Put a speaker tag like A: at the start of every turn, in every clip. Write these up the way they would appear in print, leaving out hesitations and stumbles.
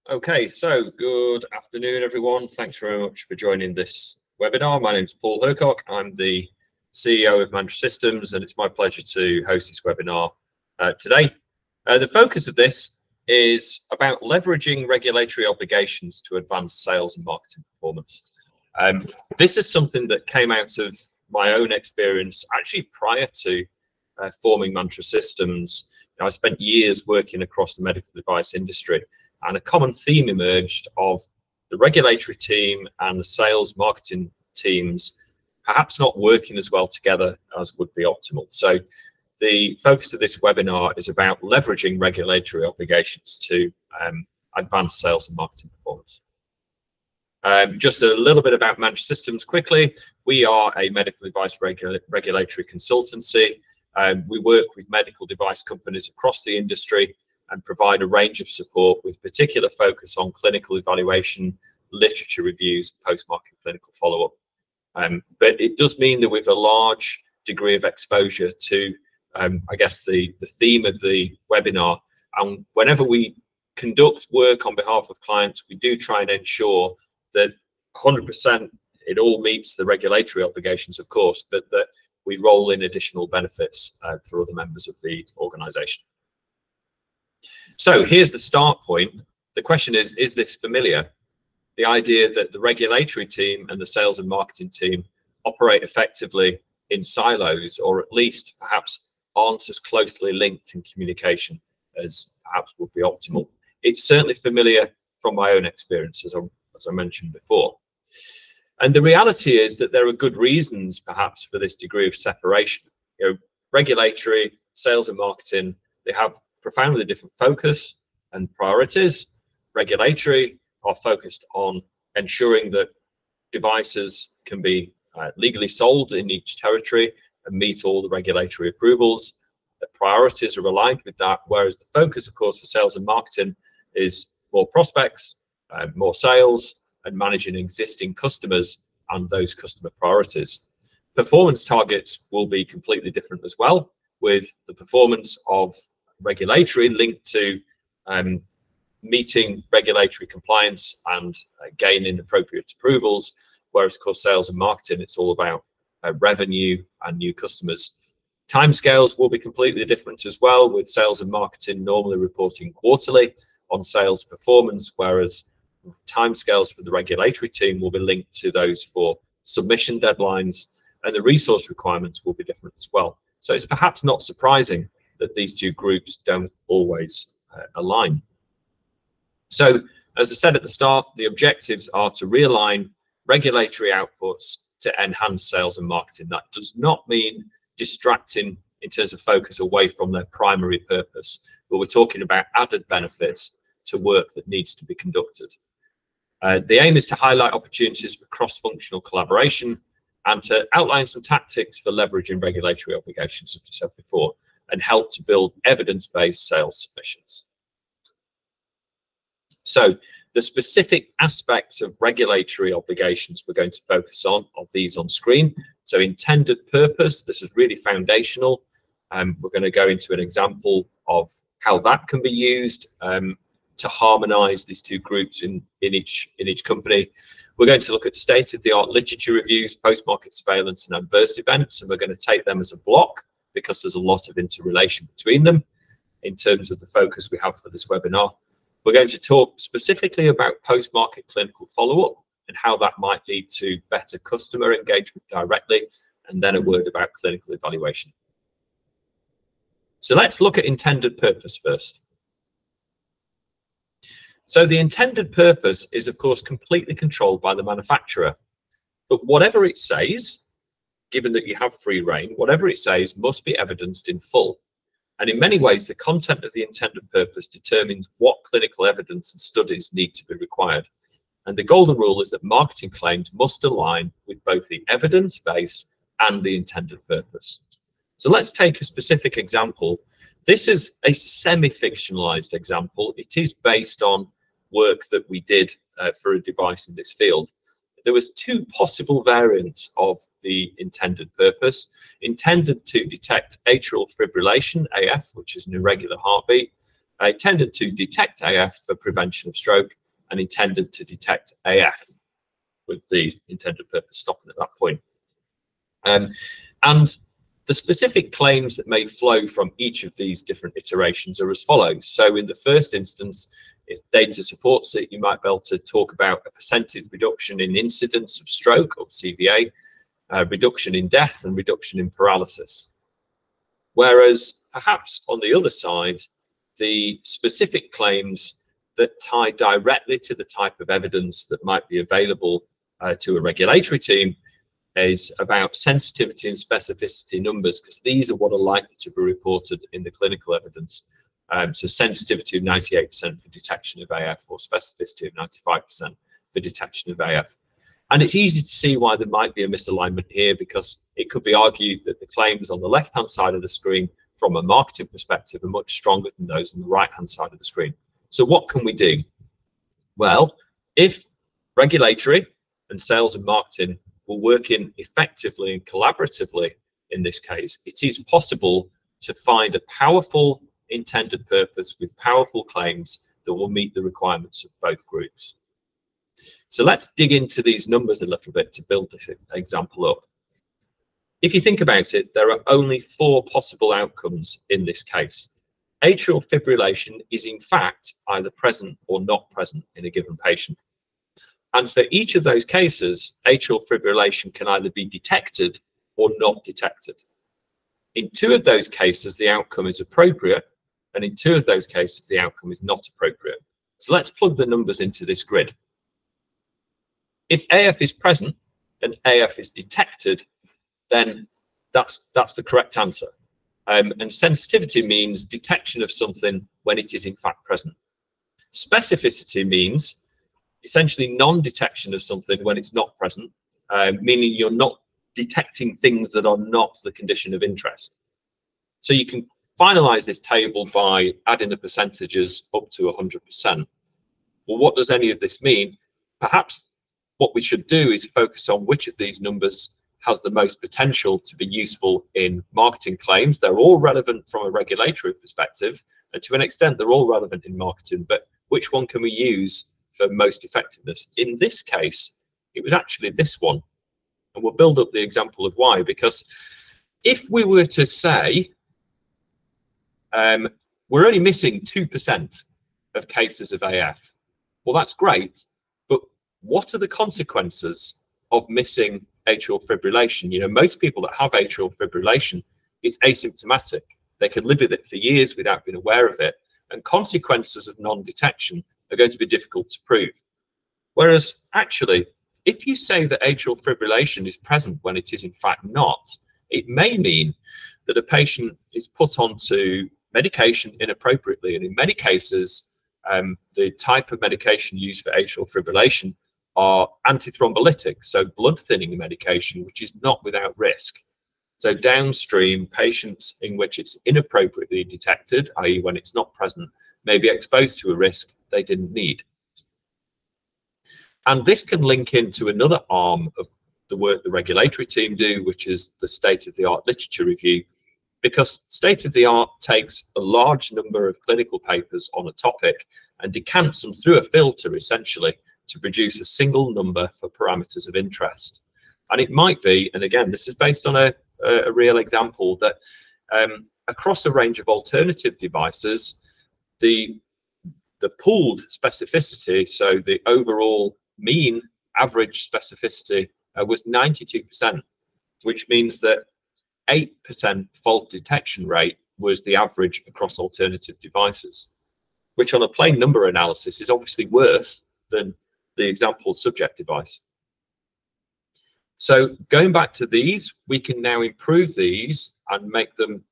A: Okay, so good afternoon, everyone. Thanks very much for joining this webinar. My name is Paul Hercock. I'm the CEO of Mantra Systems, and it's my pleasure to host this webinar today. The focus of this is about leveraging regulatory obligations to advance sales and marketing performance. This is something that came out of my own experience actually prior to forming Mantra Systems. I spent years working across the medical device industry, and a common theme emerged of the regulatory team and the sales marketing teams perhaps not working as well together as would be optimal. So the focus of this webinar is about leveraging regulatory obligations to advance sales and marketing performance. Just a little bit about Mantra Systems quickly. We are a medical device regulatory consultancy. We work with medical device companies across the industry and provide a range of support with particular focus on clinical evaluation, literature reviews, post-market clinical follow-up. But it does mean that we have a large degree of exposure to, I guess, the theme of the webinar. And whenever we conduct work on behalf of clients, we do try and ensure that 100% it all meets the regulatory obligations, of course, but that we roll in additional benefits for other members of the organization. So here's the start point. The question is this familiar? The idea that the regulatory team and the sales and marketing team operate effectively in silos, or at least perhaps aren't as closely linked in communication as perhaps would be optimal. It's certainly familiar from my own experience, as I mentioned before. And the reality is that there are good reasons perhaps for this degree of separation. Regulatory, sales and marketing, they have profoundly different focus and priorities. Regulatory are focused on ensuring that devices can be legally sold in each territory and meet all the regulatory approvals. The priorities are aligned with that, whereas the focus, of course, for sales and marketing is more prospects, more sales, and managing existing customers and those customer priorities. Performance targets will be completely different as well, with the performance of regulatory linked to meeting regulatory compliance and gaining appropriate approvals, whereas of course sales and marketing, it's all about revenue and new customers. Timescales will be completely different as well, with sales and marketing normally reporting quarterly on sales performance, whereas timescales for the regulatory team will be linked to those for submission deadlines, and the resource requirements will be different as well. So it's perhaps not surprising that these two groups don't always align. So, as I said at the start, the objectives are to realign regulatory outputs to enhance sales and marketing. That does not mean distracting in terms of focus away from their primary purpose, but we're talking about added benefits to work that needs to be conducted. The aim is to highlight opportunities for cross-functional collaboration and to outline some tactics for leveraging regulatory obligations, as we said before, and help to build evidence-based sales submissions. So the specific aspects of regulatory obligations we're going to focus on are these on screen. So intended purpose, this is really foundational. We're going to go into an example of how that can be used to harmonize these two groups in each company. We're going to look at state-of-the-art literature reviews, post-market surveillance, and adverse events, and we're going to take them as a block because there's a lot of interrelation between them in terms of the focus we have for this webinar. We're going to talk specifically about post-market clinical follow-up and how that might lead to better customer engagement directly, and then a word about clinical evaluation. So let's look at intended purpose first. So the intended purpose is, of course, completely controlled by the manufacturer, but whatever it says, given that you have free rein, whatever it says must be evidenced in full. And in many ways, the content of the intended purpose determines what clinical evidence and studies need to be required. And the golden rule is that marketing claims must align with both the evidence base and the intended purpose. So let's take a specific example. This is a semi-fictionalized example. It is based on work that we did for a device in this field. There was two possible variants of the intended purpose: intended to detect atrial fibrillation, AF, which is an irregular heartbeat, intended to detect AF for prevention of stroke and intended to detect AF, with the intended purpose stopping at that point. And the specific claims that may flow from each of these different iterations are as follows. So in the first instance, if data supports it, you might be able to talk about a percentage reduction in incidence of stroke, or CVA, reduction in death, and reduction in paralysis. Whereas perhaps on the other side, the specific claims that tie directly to the type of evidence that might be available to a regulatory team is about sensitivity and specificity numbers, because these are what are likely to be reported in the clinical evidence. So sensitivity of 98% for detection of AF, or specificity of 95% for detection of AF. And it's easy to see why there might be a misalignment here, because it could be argued that the claims on the left-hand side of the screen from a marketing perspective are much stronger than those on the right-hand side of the screen. So what can we do? Well, if regulatory and sales and marketing were working effectively and collaboratively in this case, it is possible to find a powerful intended purpose with powerful claims that will meet the requirements of both groups. So let's dig into these numbers a little bit to build this example up. If you think about it, there are only 4 possible outcomes in this case. Atrial fibrillation is in fact either present or not present in a given patient. And for each of those cases, atrial fibrillation can either be detected or not detected. In 2 of those cases, the outcome is appropriate, and in 2 of those cases, the outcome is not appropriate. So let's plug the numbers into this grid. If AF is present and AF is detected, then that's the correct answer. And sensitivity means detection of something when it is in fact present. Specificity means essentially non-detection of something when it's not present, meaning you're not detecting things that are not the condition of interest. So you can finalize this table by adding the percentages up to 100%. Well, what does any of this mean? Perhaps what we should do is focus on which of these numbers has the most potential to be useful in marketing claims. They're all relevant from a regulatory perspective, and to an extent they're all relevant in marketing, but which one can we use for most effectiveness? In this case, it was actually this one, and we'll build up the example of why. Because if we were to say we're only missing 2% of cases of AF, well, that's great, but what are the consequences of missing atrial fibrillation? You know, most people that have atrial fibrillation is asymptomatic. They can live with it for years without being aware of it, and consequences of non-detection are going to be difficult to prove. Whereas actually, if you say that atrial fibrillation is present when it is in fact not, it may mean that a patient is put onto medication inappropriately, and in many cases, the type of medication used for atrial fibrillation are antithrombolytics, so blood thinning medication, which is not without risk. So downstream, patients in which it's inappropriately detected, i.e. when it's not present, may be exposed to a risk they didn't need. And this can link into another arm of the work the regulatory team do, which is the state-of-the-art literature review, because state-of-the-art takes a large number of clinical papers on a topic and decants them through a filter, essentially, to produce a single number for parameters of interest. And it might be, and again, this is based on a real example, that across a range of alternative devices, the pooled specificity, so the overall mean average specificity was 92%, which means that 8% fault detection rate was the average across alternative devices, which on a plain number analysis is obviously worse than the example subject device. So going back to these, we can now improve these and make them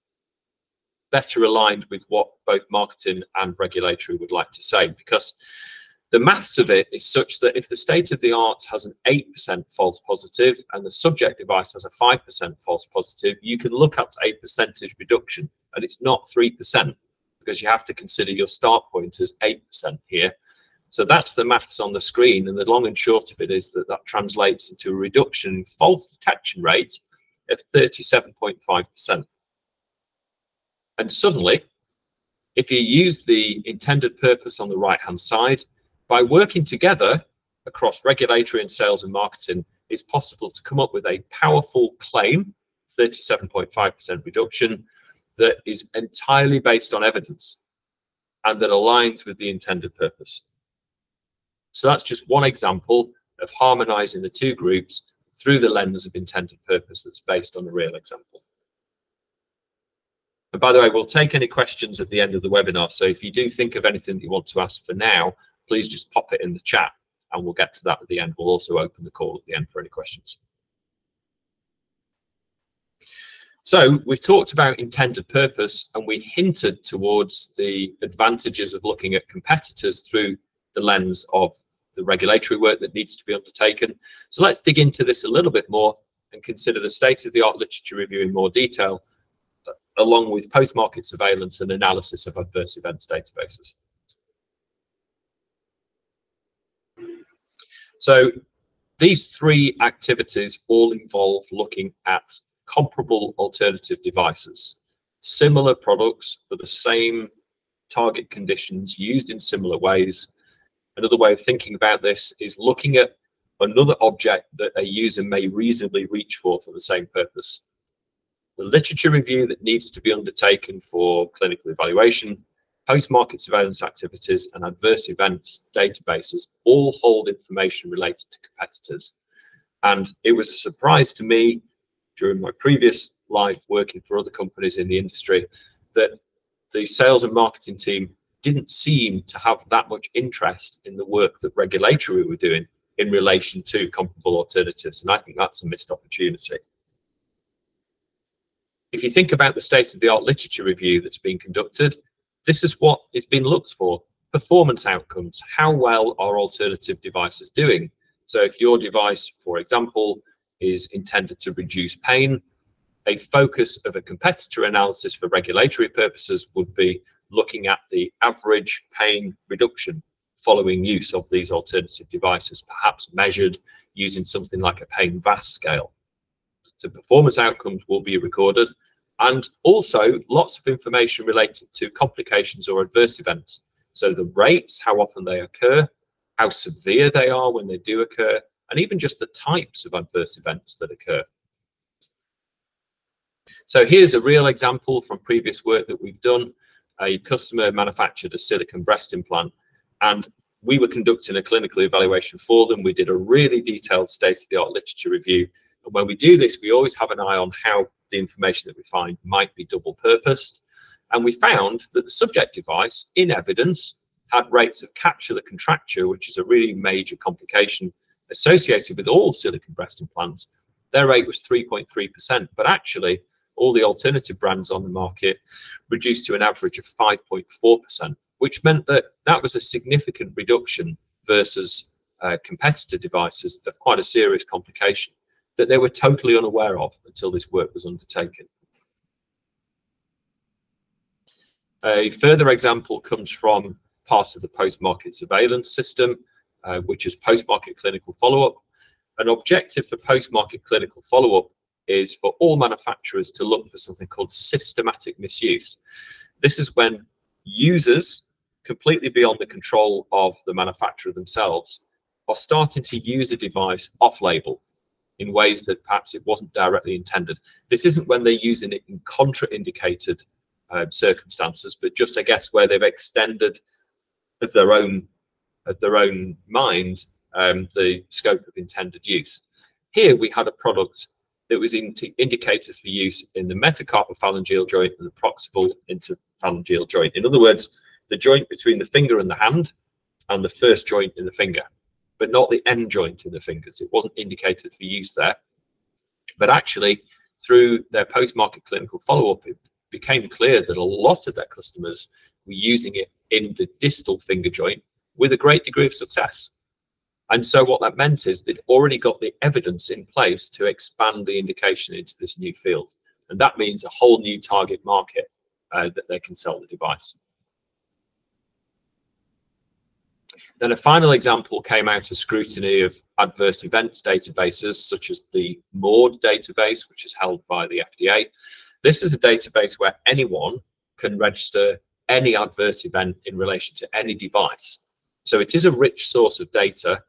A: better aligned with what both marketing and regulatory would like to say, because the maths of it is such that if the state-of-the-art has an 8% false positive and the subject device has a 5% false positive, you can look up to a percentage reduction, and it's not 3%, because you have to consider your start point as 8% here. So that's the maths on the screen, and the long and short of it is that that translates into a reduction in false detection rate of 37.5%. And suddenly, If you use the intended purpose on the right-hand side, by working together across regulatory and sales and marketing, it's possible to come up with a powerful claim, 37.5% reduction, that is entirely based on evidence and that aligns with the intended purpose. So that's just one example of harmonizing the two groups through the lens of intended purpose that's based on a real example. And by the way, we'll take any questions at the end of the webinar. So if you do think of anything that you want to ask for now, please just pop it in the chat and we'll get to that at the end. We'll also open the call at the end for any questions. So we've talked about intended purpose and we hinted towards the advantages of looking at competitors through the lens of the regulatory work that needs to be undertaken. So let's dig into this a little bit more and consider the state-of-the-art literature review in more detail, along with post-market surveillance and analysis of adverse events databases. So these three activities all involve looking at comparable alternative devices, similar products for the same target conditions used in similar ways. Another way of thinking about this is looking at another object that a user may reasonably reach for the same purpose. The literature review that needs to be undertaken for clinical evaluation, post-market surveillance activities, and adverse events databases all hold information related to competitors. And it was a surprise to me during my previous life working for other companies in the industry that the sales and marketing team didn't seem to have that much interest in the work that regulatory were doing in relation to comparable alternatives. And I think that's a missed opportunity. If you think about the state-of-the-art literature review that's been conducted, this is what is being looked for: performance outcomes. How well are alternative devices doing? So if your device, for example, is intended to reduce pain, a focus of a competitor analysis for regulatory purposes would be looking at the average pain reduction following use of these alternative devices, perhaps measured using something like a pain VAS scale. So performance outcomes will be recorded, and also lots of information related to complications or adverse events. So the rates, how often they occur, how severe they are when they do occur, and even just the types of adverse events that occur. So here's a real example from previous work that we've done. A customer manufactured a silicone breast implant, and we were conducting a clinical evaluation for them. We did a really detailed state-of-the-art literature review. And when we do this, we always have an eye on how the information that we find might be double-purposed. And we found that the subject device, in evidence, had rates of capsular contracture, which is a really major complication associated with all silicone breast implants. Their rate was 3.3%, but actually all the alternative brands on the market reduced to an average of 5.4%, which meant that that was a significant reduction versus competitor devices of quite a serious complication that they were totally unaware of until this work was undertaken. A further example comes from part of the post-market surveillance system, which is post-market clinical follow-up. An objective for post-market clinical follow-up is for all manufacturers to look for something called systematic misuse. This is when users, completely beyond the control of the manufacturer themselves, are starting to use a device off-label in ways that perhaps it wasn't directly intended. This isn't when they're using it in contraindicated circumstances, but just, I guess, where they've extended of their own mind the scope of intended use. Here we had a product that was indicated for use in the metacarpophalangeal joint and the proximal interphalangeal joint. In other words, the joint between the finger and the hand and the first joint in the finger, but not the end joint in the fingers. It wasn't indicated for use there. But actually, through their post-market clinical follow-up, it became clear that a lot of their customers were using it in the distal finger joint with a great degree of success. And so what that meant is they'd already got the evidence in place to expand the indication into this new field. And that means a whole new target market that they can sell the device. Then a final example came out of scrutiny of adverse events databases, such as the MORD database, which is held by the FDA. This is a database where anyone can register any adverse event in relation to any device. So it is a rich source of data,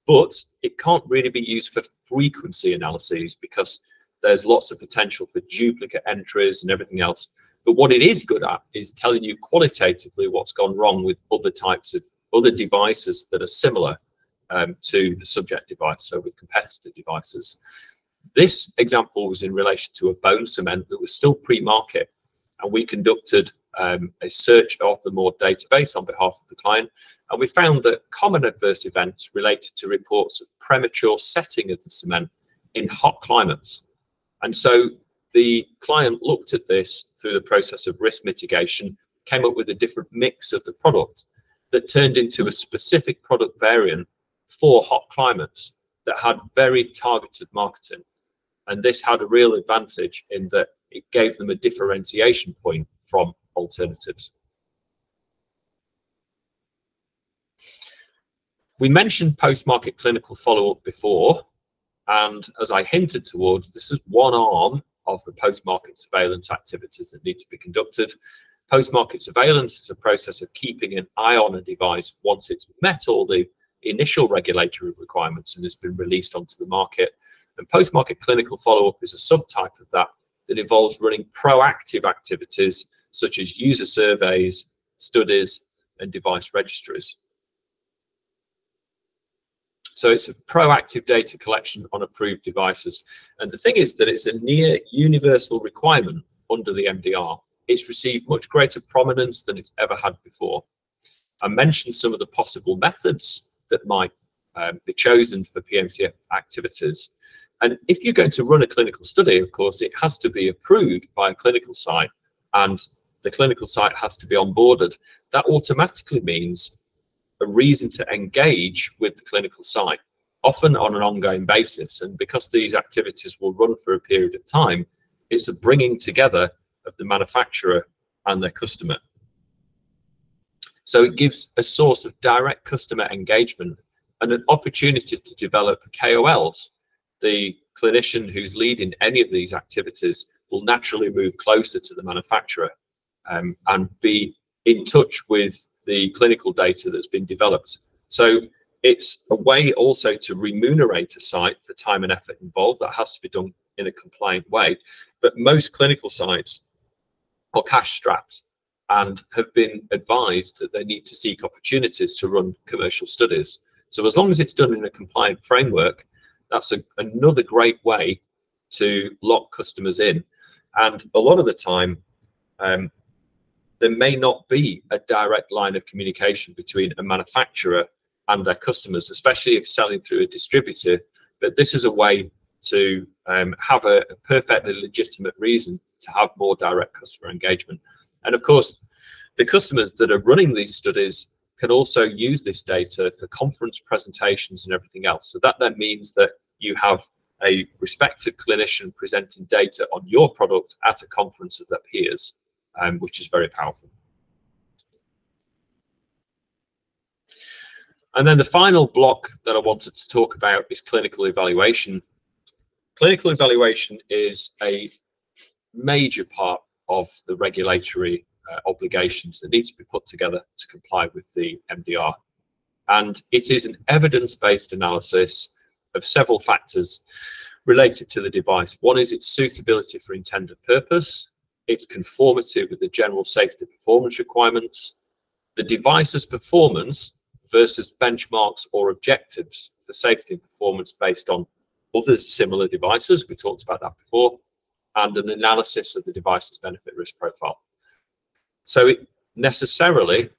A: but it can't really be used for frequency analyses because there's lots of potential for duplicate entries and everything else. But what it is good at is telling you qualitatively what's gone wrong with other types of other devices that are similar to the subject device, so with competitor devices. This example was in relation to a bone cement that was still pre-market, and we conducted a search of the MORE database on behalf of the client, and we found that common adverse events related to reports of premature setting of the cement in hot climates. And so the client looked at this through the process of risk mitigation, came up with a different mix of the product that turned into a specific product variant for hot climates that had very targeted marketing. And this had a real advantage in that it gave them a differentiation point from alternatives. We mentioned post-market clinical follow-up before, and as I hinted towards, this is one arm of the post-market surveillance activities that need to be conducted. Post-market surveillance is a process of keeping an eye on a device once it's met all the initial regulatory requirements and has been released onto the market. And post-market clinical follow-up is a subtype of that that involves running proactive activities such as user surveys, studies, and device registries. So it's a proactive data collection on approved devices. And the thing is that it's a near universal requirement under the MDR. It's received much greater prominence than it's ever had before. I mentioned some of the possible methods that might be chosen for PMCF activities. And if you're going to run a clinical study, of course, it has to be approved by a clinical site, and the clinical site has to be onboarded. That automatically means a reason to engage with the clinical site, often on an ongoing basis. And because these activities will run for a period of time, it's a bringing together of the manufacturer and their customer. So it gives a source of direct customer engagement and an opportunity to develop KOLs. The clinician who's leading any of these activities will naturally move closer to the manufacturer and be in touch with the clinical data that's been developed. So it's a way also to remunerate a site for time and effort involved. That has to be done in a compliant way. But most clinical sites are cash strapped and have been advised that they need to seek opportunities to run commercial studies. So as long as it's done in a compliant framework, that's another great way to lock customers in. And a lot of the time, there may not be a direct line of communication between a manufacturer and their customers, especially if selling through a distributor. But this is a way to have a perfectly legitimate reason to have more direct customer engagement. And of course, the customers that are running these studies can also use this data for conference presentations and everything else. So that then means that you have a respected clinician presenting data on your product at a conference of their peers, which is very powerful. And then the final block that I wanted to talk about is clinical evaluation. Clinical evaluation is a major part of the regulatory obligations that need to be put together to comply with the MDR. And it is an evidence-based analysis of several factors related to the device. One is its suitability for intended purpose, its conformity with the general safety performance requirements, the device's performance versus benchmarks or objectives for safety and performance based on other similar devices, we talked about that before, and an analysis of the device's benefit risk profile. So it necessarily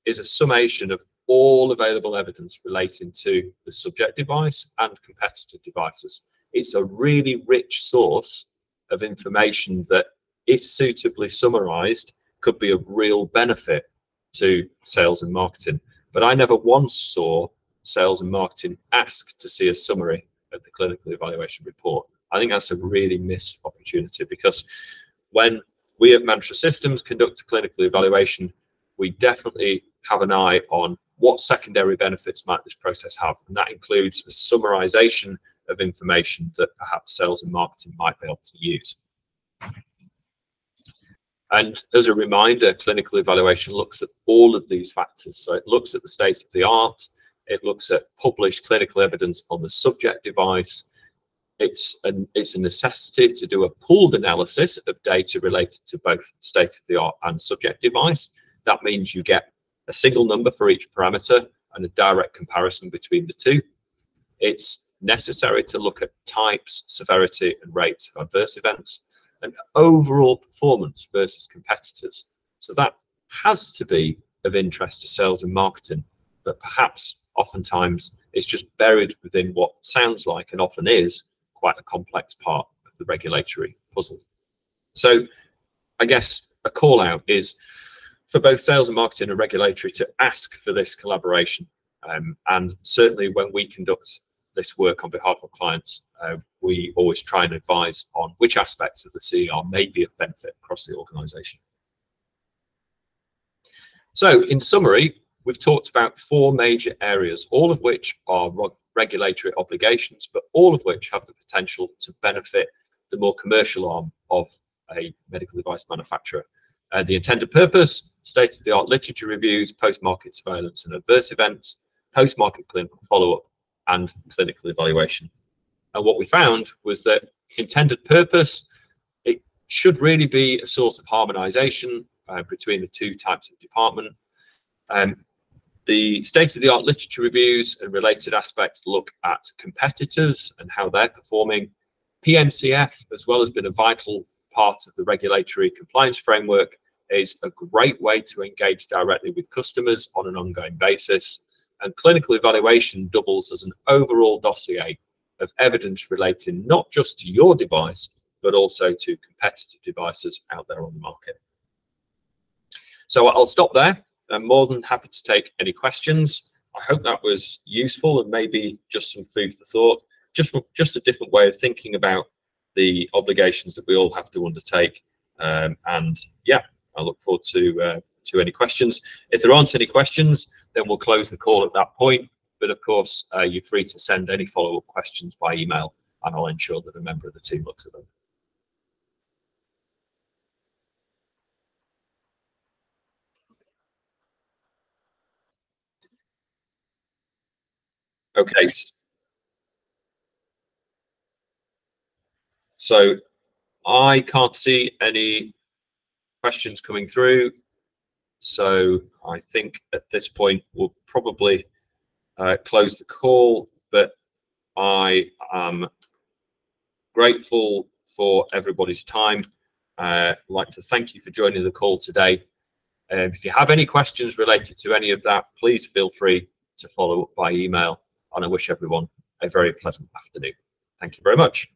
A: is a summation of all available evidence relating to the subject device and competitor devices. It's a really rich source of information that, if suitably summarized, could be of real benefit to sales and marketing. But I never once saw sales and marketing ask to see a summary of the clinical evaluation report. I think that's a really missed opportunity, because when we at Mantra Systems conduct a clinical evaluation, we definitely have an eye on what secondary benefits might this process have, and that includes a summarization of information that perhaps sales and marketing might be able to use. And as a reminder, clinical evaluation looks at all of these factors. So it looks at the state of the art, it looks at published clinical evidence on the subject device. It's a necessity to do a pooled analysis of data related to both state of the art and subject device. That means you get a single number for each parameter and a direct comparison between the two. It's necessary to look at types, severity, and rates of adverse events, and overall performance versus competitors. So that has to be of interest to sales and marketing, but perhaps oftentimes it's just buried within what sounds like, and often is, quite a complex part of the regulatory puzzle. So I guess a call out is for both sales and marketing and regulatory to ask for this collaboration. And certainly when we conduct this work on behalf of clients, we always try and advise on which aspects of the CER may be of benefit across the organisation. So in summary, we've talked about 4 major areas, all of which are regulatory obligations, but all of which have the potential to benefit the more commercial arm of a medical device manufacturer. The intended purpose, state-of-the-art literature reviews, post-market surveillance and adverse events, post-market clinical follow-up, and clinical evaluation. And what we found was that intended purpose, it should really be a source of harmonization between the 2 types of department. The state-of-the-art literature reviews and related aspects look at competitors and how they're performing. PMCF, as well, has been a vital part of the regulatory compliance framework, is a great way to engage directly with customers on an ongoing basis. And clinical evaluation doubles as an overall dossier of evidence relating not just to your device, but also to competitive devices out there on the market. So I'll stop there. I'm more than happy to take any questions. I hope that was useful and maybe just some food for thought, just a different way of thinking about the obligations that we all have to undertake. And yeah, I look forward to any questions. If there aren't any questions, then we'll close the call at that point. But of course, you're free to send any follow-up questions by email, and I'll ensure that a member of the team looks at them. Okay, so I can't see any questions coming through. So I think at this point we'll probably close the call, but I am grateful for everybody's time. I'd like to thank you for joining the call today. If you have any questions related to any of that, please feel free to follow up by email, and I wish everyone a very pleasant afternoon. Thank you very much.